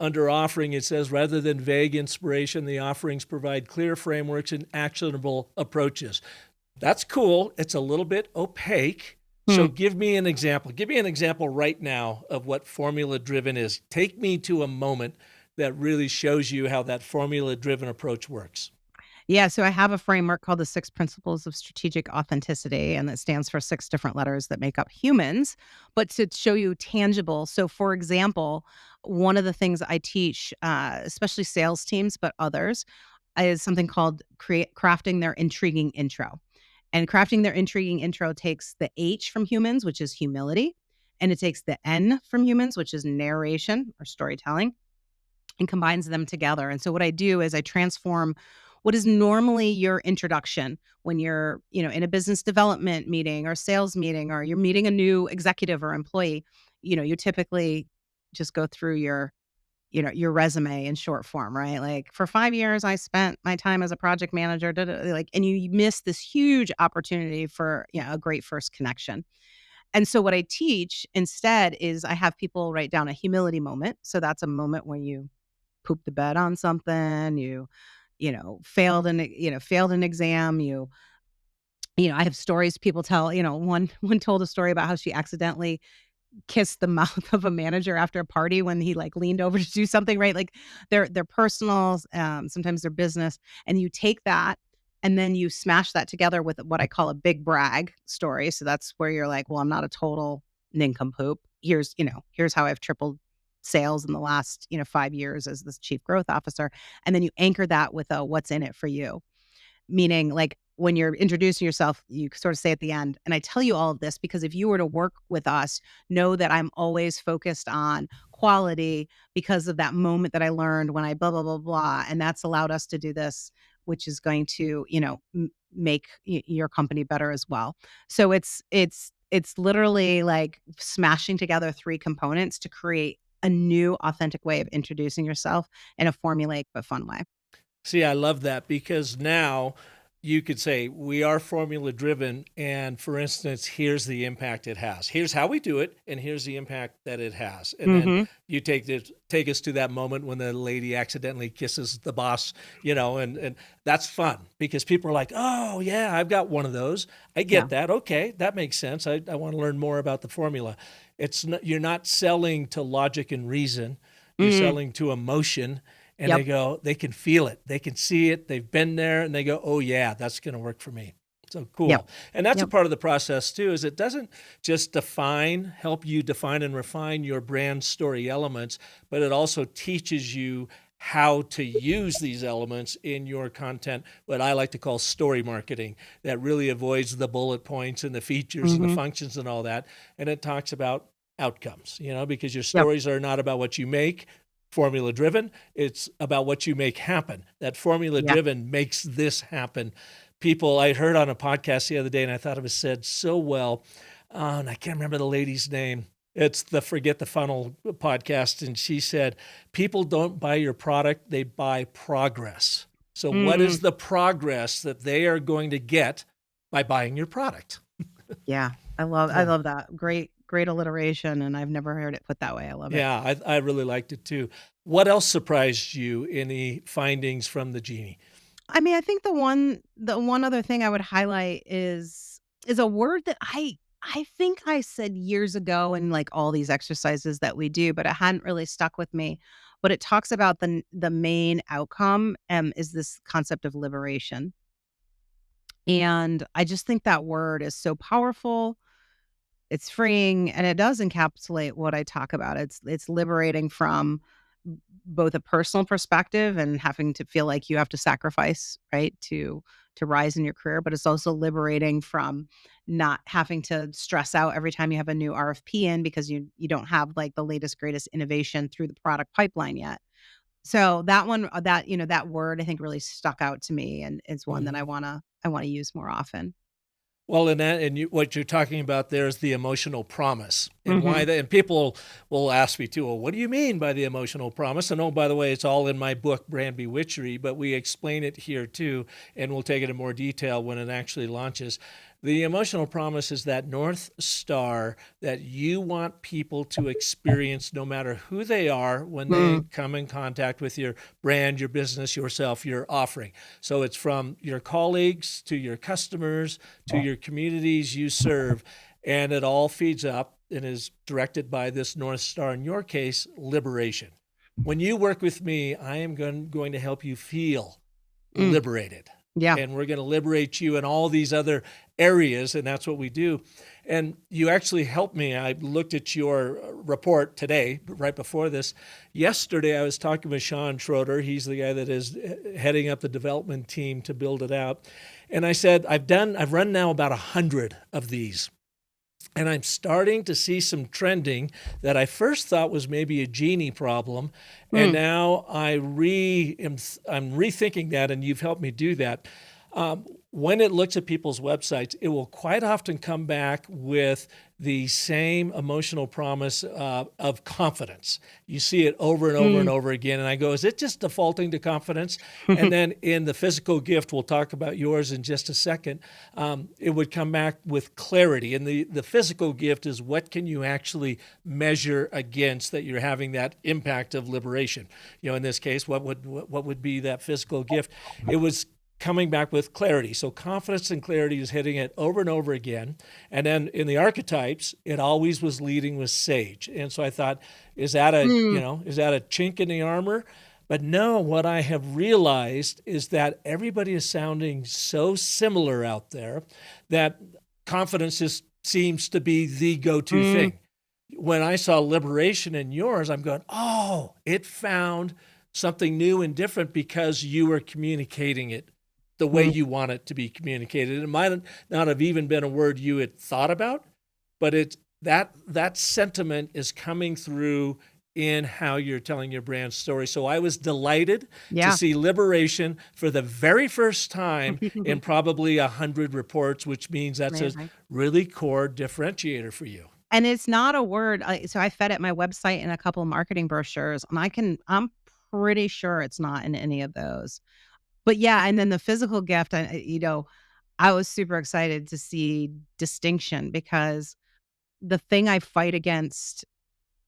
S1: under offering, it says rather than vague inspiration, the offerings provide clear frameworks and actionable approaches. That's cool. It's a little bit opaque. So
S2: Hmm.
S1: give me an example. Give me an example right now of what formula driven is. Take me to a moment that really shows you how that formula driven approach works.
S2: Yeah, so I have a framework called the 6 Principles of Strategic Authenticity, and that stands for 6 different letters that make up humans, but to show you tangible. So, for example, one of the things I teach, especially sales teams, but others, is something called crafting their intriguing intro. And crafting their intriguing intro takes the H from humans, which is humility, and it takes the N from humans, which is narration or storytelling, and combines them together. And so what I do is I transform what is normally your introduction when you're, in a business development meeting or sales meeting or you're meeting a new executive or employee, you typically just go through your resume in short form, right? Like for 5 years I spent my time as a project manager, like and you miss this huge opportunity for, a great first connection. And so what I teach instead is I have people write down a humility moment. So that's a moment when you pooped the bed on something, failed an exam, I have stories people tell, one told a story about how she accidentally kissed the mouth of a manager after a party when he, like, leaned over to do something, right? Like, they're personal, sometimes they're business, and you take that, and then you smash that together with what I call a big brag story, so that's where you're like, "Well, I'm not a total nincompoop. Here's how I've tripled sales in the last, 5 years as this chief growth officer," and then you anchor that with a "What's in it for you?" Meaning, like, when you're introducing yourself, you sort of say at the end, and I tell you all of this because if you were to work with us, know that I'm always focused on quality because of that moment that I learned when I blah, blah, blah, blah. And that's allowed us to do this, which is going to, make your company better as well. So it's literally like smashing together three components to create a new authentic way of introducing yourself in a formulaic but fun way.
S1: See, I love that because now you could say we are formula driven. And for instance, here's the impact it has. Here's how we do it. And here's the impact that it has. And then
S2: Mm-hmm.
S1: you take us to that moment when the lady accidentally kisses the boss, and that's fun because people are like, oh, yeah, I've got one of those. I
S2: Yeah.
S1: get that. Okay, that makes sense. I want to learn more about the formula. You're not selling to logic and reason. You're
S2: Mm.
S1: selling to emotion. And
S2: Yep.
S1: they can feel it, they can see it, they've been there, and they go, oh yeah, that's going to work for me. So
S2: Yep.
S1: cool. And that's a
S2: Yep.
S1: part of the process too, is it doesn't just help you define and refine your brand story elements, but it also teaches you how to use these elements in your content, what I like to call story marketing, that really avoids the bullet points and the features and the
S2: Mm-hmm.
S1: functions and all that. And it talks about outcomes, because your
S2: Yep.
S1: stories are not about what you make, formula driven. It's about what you make happen. That formula
S2: Yeah.
S1: driven makes this happen. I heard on a podcast the other day, and I thought it was said so well. And I can't remember the lady's name. It's the Forget the Funnel podcast. And she said, people don't buy your product, they buy progress. So what
S2: Mm.
S1: is the progress that they are going to get by buying your product?
S2: Yeah. I
S1: So
S2: love that. Great alliteration. And I've never heard it put that way. I love it.
S1: yeah, I really liked it too. What else surprised you? Any findings from the genie?
S2: I mean, I think the one other thing I would highlight is a word that I think I said years ago in like all these exercises that we do, but it hadn't really stuck with me. But it talks about the main outcome is this concept of liberation. And I just think that word is so powerful. It's freeing, and it does encapsulate what I talk about. It's liberating from both a personal perspective and having to feel like you have to sacrifice, right, to rise in your career, but it's also liberating from not having to stress out every time you have a new RFP in because you don't have like the latest greatest innovation through the product pipeline yet. So that one that word I think really stuck out to me and is one that
S1: Mhm.
S2: I want to use more often.
S1: Well, what you're talking about there is the emotional promise, and why
S2: Mhm.
S1: that. And people will ask me too, well, what do you mean by the emotional promise? And oh, by the way, it's all in my book, Brand Bewitchery, but we explain it here too, and we'll take it in more detail when it actually launches. The emotional promise is that North Star that you want people to experience no matter who they are when they
S2: Mm.
S1: come in contact with your brand, your business, yourself, your offering. So it's from your colleagues to your customers to your communities you serve, and it all feeds up and is directed by this North Star, in your case, liberation. When you work with me, I am going to help you feel
S2: Mm.
S1: liberated.
S2: Yeah.
S1: And we're going to liberate you in all these other areas. And that's what we do. And you actually helped me. I looked at your report today, right before this. Yesterday, I was talking with Sean Schroeder. He's the guy that is heading up the development team to build it out. And I said, I've run now about 100 of these. And I'm starting to see some trending that I first thought was maybe a genie problem, and
S2: Mm.
S1: now I'm rethinking that, and you've helped me do that. When it looks at people's websites, it will quite often come back with the same emotional promise of confidence. You see it over and over and
S2: Mm.
S1: over again, and I go, is it just defaulting to confidence? And then in the physical gift, we'll talk about yours in just a second, it would come back with clarity. And the physical gift is what can you actually measure against that you're having that impact of liberation. In this case, what would be that physical gift? It was coming back with clarity. So confidence and clarity is hitting it over and over again. And then in the archetypes, it always was leading with sage. And so I thought, is that
S2: Mm.
S1: is that a chink in the armor? But no, what I have realized is that everybody is sounding so similar out there that confidence just seems to be the go-to
S2: Mm.
S1: thing. When I saw liberation in yours, I'm going, oh, it found something new and different because you were communicating it the way
S2: Mm.
S1: you want it to be communicated. It might not have even been a word you had thought about, but it's that sentiment is coming through in how you're telling your brand story. So I was delighted to
S2: Yeah.
S1: see liberation for the very first time in probably 100 reports, which means that's a
S2: Amazing.
S1: really core differentiator for you.
S2: And it's not a word. So I fed it my website and a couple of marketing brochures, and I'm pretty sure it's not in any of those. But yeah, and then the physical gift, I was super excited to see distinction, because the thing I fight against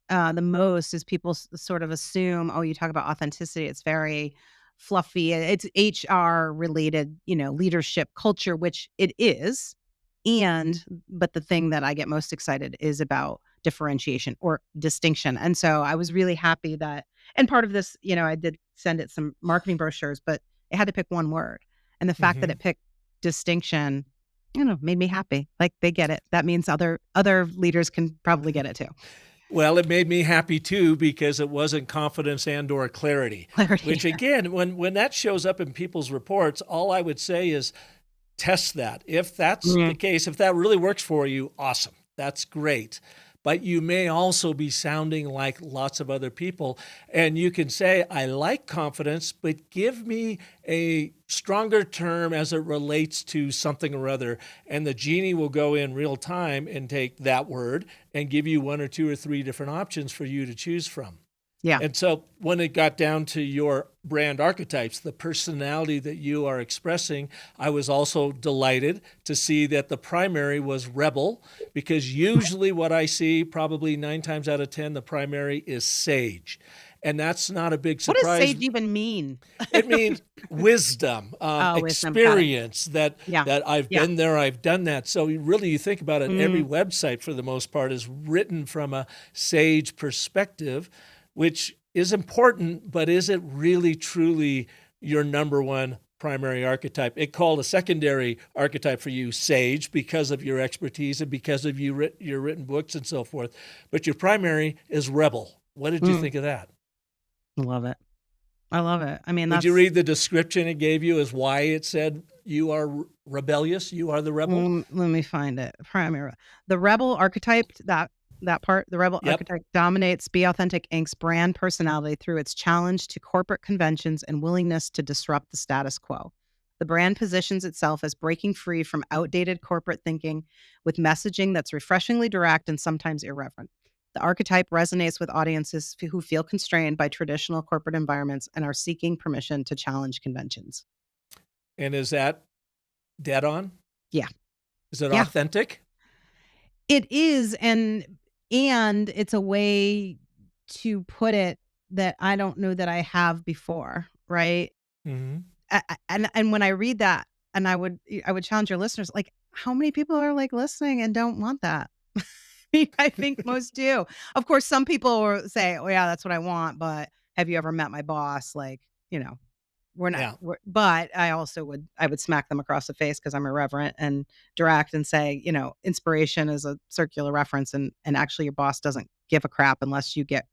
S2: the most is people sort of assume, oh, you talk about authenticity, it's very fluffy. It's HR related, leadership culture, which it is. But the thing that I get most excited is about differentiation or distinction. And so I was really happy that, and part of this, I did send it some marketing brochures, but it had to pick one word. And the fact that
S1: Mm-hmm.
S2: it picked distinction, made me happy. Like, they get it. That means other leaders can probably get it too.
S1: Well, it made me happy too, because it wasn't confidence and or clarity,
S2: Clarity.
S1: which again, when that shows up in people's reports, all I would say is test that. If that's the
S2: Mhm.
S1: case, if that really works for you, awesome. That's great. But you may also be sounding like lots of other people. And you can say, I like confidence, but give me a stronger term as it relates to something or other. And the genie will go in real time and take that word and give you one or two or three different options for you to choose from.
S2: Yeah.
S1: And so when it got down to your brand archetypes, the personality that you are expressing, I was also delighted to see that the primary was rebel, because usually what I see, probably 9 times out of 10, the primary is sage. And that's not a big
S2: What does
S1: surprise.
S2: sage even mean?
S1: It means wisdom,
S2: Oh, wisdom. Got it.
S1: experience, that
S2: Yeah.
S1: I've
S2: Yeah.
S1: been there, I've done that. So really, you think about it, every
S2: Mm,
S1: website for the most part is written from a sage perspective, which is important, but is it really truly your number one primary archetype? It called a secondary archetype for you sage, because of your expertise and because of your written books and so forth. But your primary is rebel. What did you
S2: mm.
S1: think of that?
S2: Love it. I love it. I mean,
S1: Would you
S2: that's
S1: read the description it gave you as why it said you are rebellious, you are the rebel?
S2: let me find it. Primary. The rebel archetype, that part, the rebel
S1: Yep.
S2: archetype dominates Be Authentic Inc.'s brand personality through its challenge to corporate conventions and willingness to disrupt the status quo. The brand positions itself as breaking free from outdated corporate thinking with messaging that's refreshingly direct and sometimes irreverent. The archetype resonates with audiences who feel constrained by traditional corporate environments and are seeking permission to challenge conventions.
S1: And is that dead on?
S2: Yeah.
S1: Is it
S2: Yeah.
S1: authentic?
S2: It is, and it's a way to put it that I don't know that I have before, right?
S1: Mm-hmm.
S2: And when I read that, and I would challenge your listeners, like, how many people are, like, listening and don't want that? I think most do. Of course, some people will say, "Oh, yeah, that's what I want," but have you ever met my boss? Like, we're not
S1: Yeah.
S2: but I would smack them across the face, because I'm irreverent and direct, and say, inspiration is a circular reference, and actually your boss doesn't give a crap unless you get,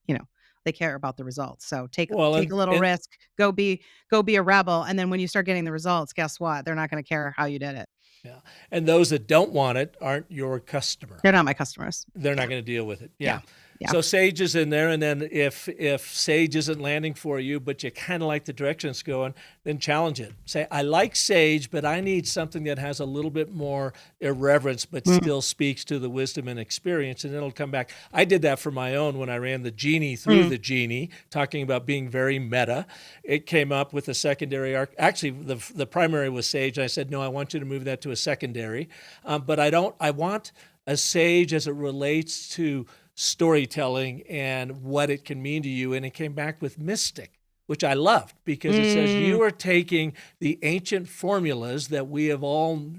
S2: they care about the results. So take
S1: Well,
S2: take a little risk, go be a rebel, and then when you start getting the results, guess what? They're not going to care how you did it.
S1: yeah. And those that don't want it aren't your customer.
S2: They're not my customers.
S1: They're
S2: Yeah.
S1: not going to deal with it.
S2: Yeah.
S1: Yeah.
S2: Yeah.
S1: So Sage is in there, and then if Sage isn't landing for you, but you kind of like the direction it's going, then challenge it. Say, I like Sage, but I need something that has a little bit more irreverence, but
S2: Mm,
S1: still speaks to the wisdom and experience, and it'll come back. I did that for my own when I ran the genie through
S2: mm.
S1: the genie, talking about being very meta. It came up with a secondary arc. Actually, the primary was Sage. I said, no, I want you to move that to a secondary, but I want a Sage as it relates to storytelling and what it can mean to you. And it came back with mystic, which I loved, because it says
S2: Mm.
S1: you are taking the ancient formulas that we have all,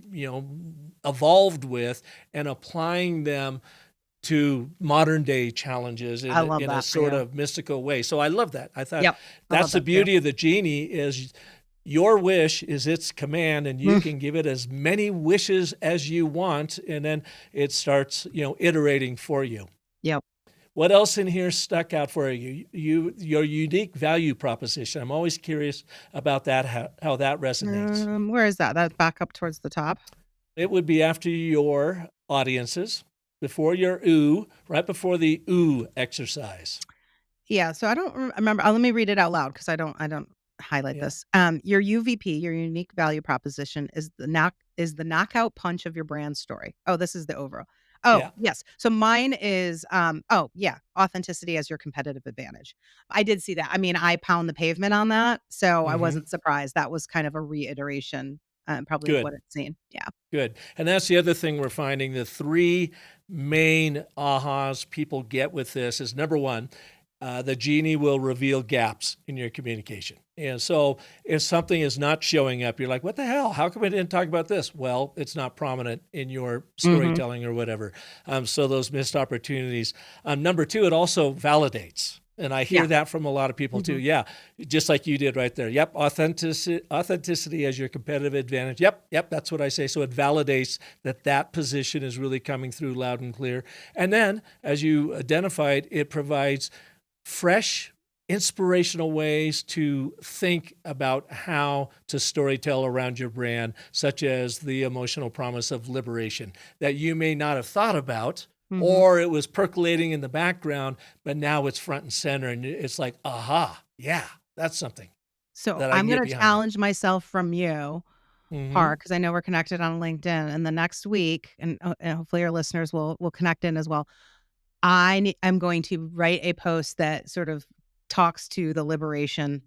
S1: evolved with, and applying them to modern day challenges
S2: I
S1: in,
S2: love
S1: in a
S2: that for
S1: sort
S2: you.
S1: of mystical way. So I love that. I thought
S2: Yep. I love
S1: that's the
S2: that for you.
S1: beauty of the genie is your wish is its command, and you
S2: Mm.
S1: can give it as many wishes as you want, and then it starts, iterating for you.
S2: Yep.
S1: What else in here stuck out for you? Your unique value proposition. I'm always curious about that, how that resonates.
S2: Where is that? That back up towards the top?
S1: It would be after your audiences, before your ooh, right before the ooh exercise.
S2: Yeah, so I don't remember. Let me read it out loud because I don't highlight
S1: Yeah.
S2: this. Your UVP, your unique value proposition, is the knockout punch of your brand story. Oh, this is the overall. Oh,
S1: Yeah.
S2: yes. So mine is authenticity as your competitive advantage. I did see that. I mean, I pound the pavement on that, so I
S1: Hmm.
S2: wasn't surprised. That was kind of a reiteration, probably of
S1: Good.
S2: what it's seen. Yeah.
S1: Good. And that's the other thing we're finding. The three main ahas people get with this is number one, the genie will reveal gaps in your communication. And so if something is not showing up, you're like, what the hell? How come I didn't talk about this? Well, it's not prominent in your
S2: Mhm.
S1: storytelling or whatever. So those missed opportunities. Number two, it also validates. And I hear
S2: Yeah.
S1: that from a lot of people too.
S2: Mhm.
S1: Yeah, just like you did right there. Yep, authenticity as your competitive advantage. Yep, that's what I say. So it validates that position is really coming through loud and clear. And then, as you identified, it provides fresh, inspirational ways to think about how to storytell around your brand, such as the emotional promise of liberation that you may not have thought about,
S2: Mhm.
S1: or it was percolating in the background, but now it's front and center. And it's like, aha, yeah, that's something
S2: So
S1: that I
S2: I'm
S1: can get
S2: gonna
S1: behind.
S2: challenge myself from you,
S1: Hmm.
S2: Park, because I know we're connected on LinkedIn, and the next week, and hopefully our listeners will connect in as well. I'm going to write a post that sort of talks to the liberation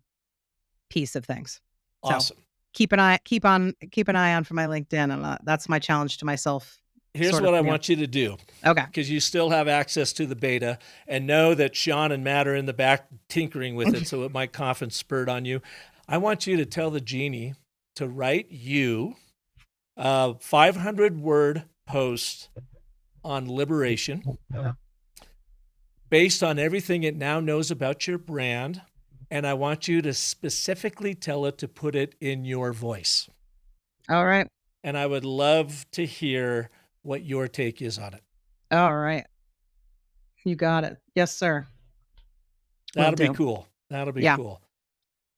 S2: piece of things. So
S1: Awesome.
S2: keep an eye on for my LinkedIn, and that's my challenge to myself,
S1: Here's
S2: sort of
S1: what I
S2: for you.
S1: want you to do,
S2: Okay.
S1: because you still have access to the beta, and know that Sean and Matt are in the back tinkering with it, so it might cough and spurt on you. I want you to tell the genie to write you a 500-word post on liberation based on everything it now knows about your brand, and I want you to specifically tell it to put it in your voice.
S2: All right.
S1: And I would love to hear what your take is on it.
S2: All right. You got it. Yes, sir. Will
S1: That'll be
S2: do.
S1: cool. That'll be
S2: Yeah.
S1: cool.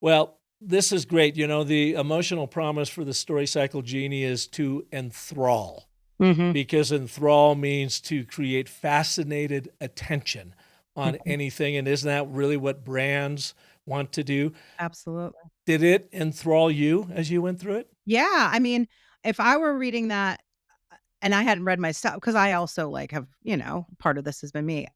S1: Well, this is great. You know, the emotional promise for the story cycle genie is to enthrall,
S2: Mhm.
S1: because enthrall means to create fascinated attention on
S2: Mhm.
S1: anything. And isn't that really what brands want to do?
S2: Absolutely.
S1: Did it enthrall you as you went through it?
S2: Yeah, I mean, if I were reading that and I hadn't read my stuff, because I also, like, have, part of this has been me.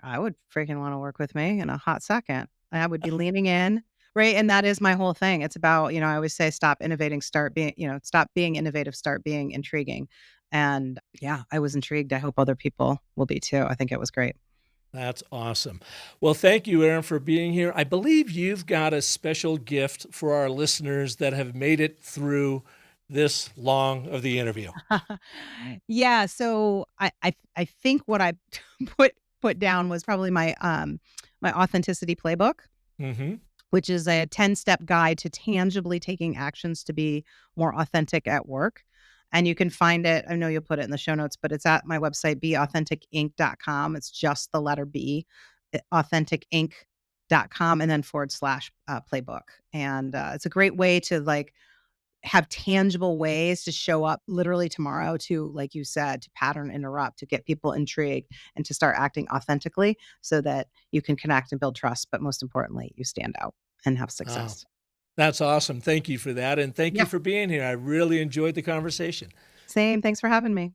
S2: I would freaking wanna work with me in a hot second. I would be leaning in, right? And that is my whole thing. It's about, I always say, stop innovating, stop being innovative, start being intriguing. And yeah, I was intrigued. I hope other people will be too. I think it was great.
S1: That's awesome. Well, thank you, Erin, for being here. I believe you've got a special gift for our listeners that have made it through this long of the interview.
S2: Yeah, so I think what I put down was probably my authenticity playbook,
S1: Hmm.
S2: which is a 10-step guide to tangibly taking actions to be more authentic at work. And you can find it, I know you'll put it in the show notes, but it's at my website, beauthenticinc.com. It's just the letter B, authenticinc.com, and then / playbook. And it's a great way to, like, have tangible ways to show up literally tomorrow to, like you said, to pattern interrupt, to get people intrigued and to start acting authentically so that you can connect and build trust. But most importantly, you stand out and have
S1: Oh,
S2: success.
S1: that's awesome. Thank you for that. And thank you
S2: Yeah.
S1: for being here. I really enjoyed the conversation.
S2: Same. Thanks for having me.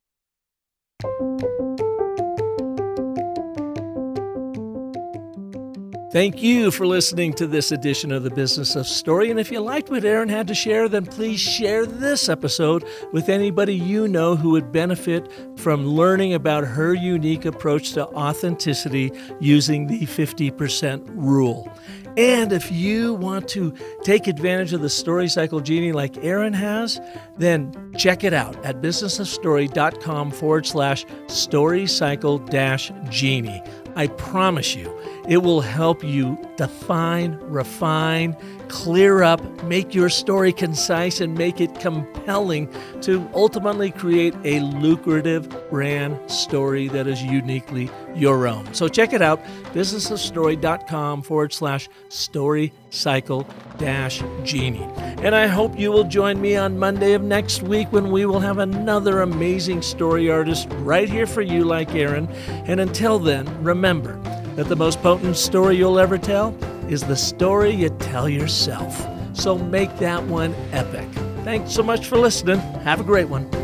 S1: Thank you for listening to this edition of the Business of Story. And if you liked what Erin had to share, then please share this episode with anybody you know who would benefit from learning about her unique approach to authenticity using the 50% rule. And if you want to take advantage of the Story Cycle Genie like Erin has, then check it out at businessofstory.com / story cycle -genie. I promise you, it will help you define, refine, clear up, make your story concise, and make it compelling to ultimately create a lucrative brand story that is uniquely your own. So check it out, businessofstory.com / story cycle -genie. And I hope you will join me on Monday of next week when we will have another amazing story artist right here for you like Erin. And until then, remember, that the most potent story you'll ever tell is the story you tell yourself. So make that one epic. Thanks so much for listening. Have a great one.